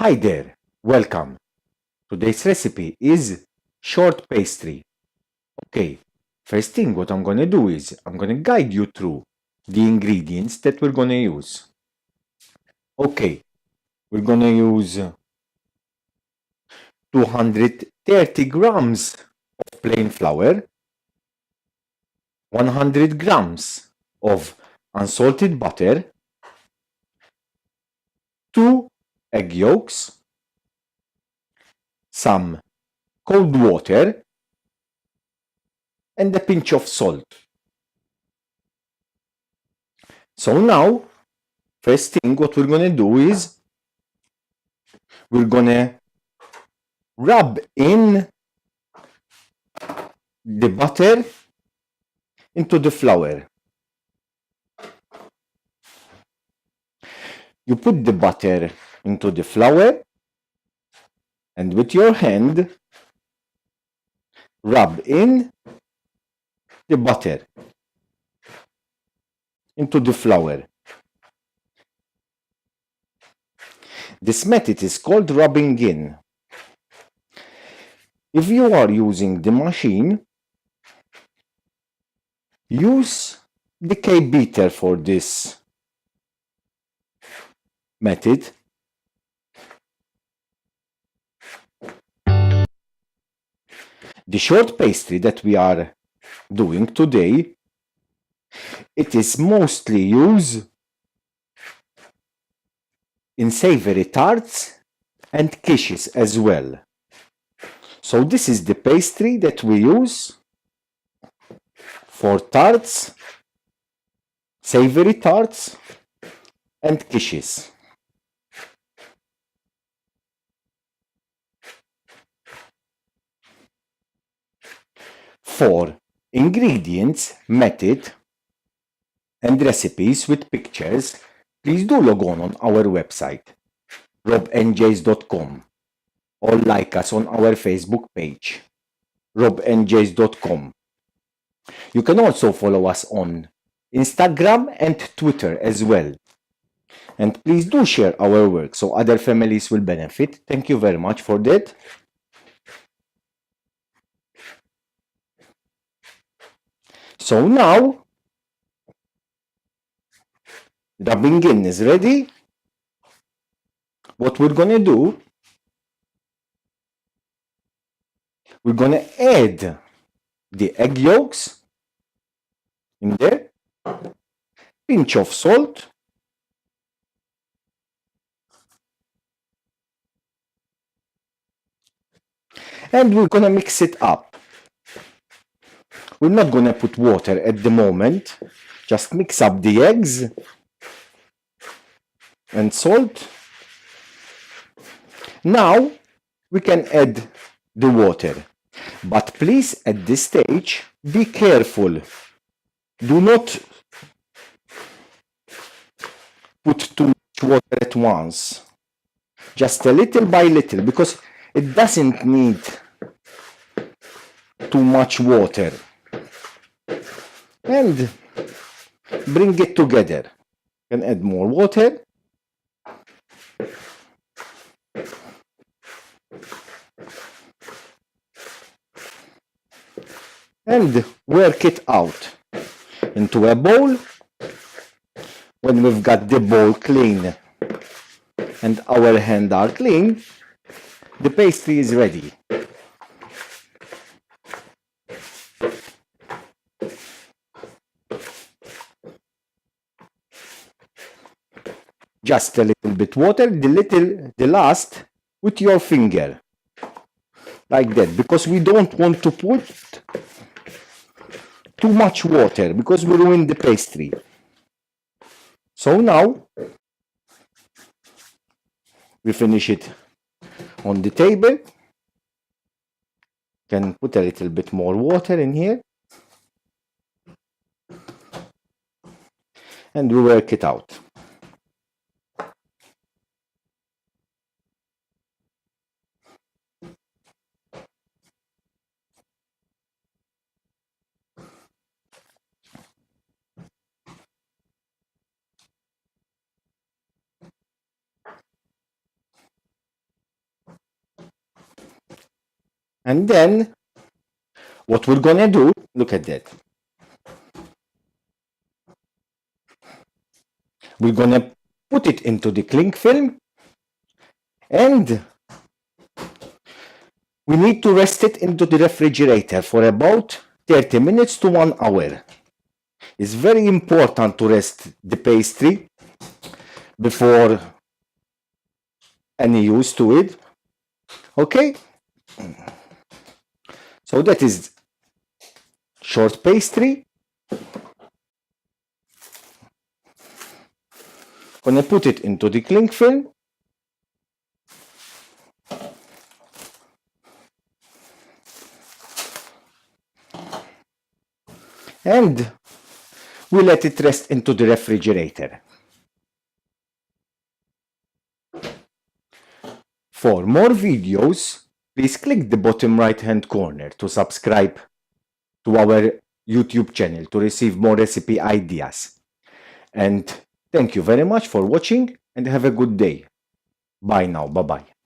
Hi there, welcome. Today's recipe is short pastry. Okay, first thing what I'm gonna do is I'm gonna guide you through the ingredients that we're gonna use. Okay, we're gonna use 230 grams of plain flour, 100 grams of unsalted butter, 2 egg yolks, some cold water, and a pinch of salt. So now, first thing what we're gonna do is we're gonna rub in the butter into the flour. You put the butter into the flour and with your hand rub in the butter into the flour. This method is called rubbing in. If you are using the machine, use the K-beater for this method. The short pastry that we are doing today, it is mostly used in savoury tarts and quiches as well. So this is the pastry that we use for tarts, savoury tarts, and quiches. For ingredients, method, and recipes with pictures, please do log on our website, robandjas.com, or like us on our Facebook page, robandjas.com. You can also follow us on Instagram and Twitter as well. And please do share our work so other families will benefit. Thank you very much for that. So now, rubbing in is ready. What we're gonna do, we're gonna add the egg yolks in there, pinch of salt, and we're gonna mix it up. We're not gonna put water at the moment, just mix up the eggs and salt. Now we can add the water, but please at this stage be careful. Do not put too much water at once, just a little by little, because it doesn't need too much water. And bring it together. You can add more water. And work it out into a bowl. When we've got the bowl clean and our hands are clean, the pastry is ready. Just a little bit water, the last with your finger, like that, because we don't want to put too much water because we ruin the pastry. So now we finish it on the table. Can put a little bit more water in here and we work it out. And then what we're gonna do, look at that. We're gonna put it into the cling film and we need to rest it into the refrigerator for about 30 minutes to 1 hour. It's very important to rest the pastry before any use to it. Okay? So that is short pastry. Gonna put it into the cling film. And we let it rest into the refrigerator. For more videos, please click the bottom right hand corner to subscribe to our YouTube channel to receive more recipe ideas. And thank you very much for watching and have a good day. Bye now. Bye-bye.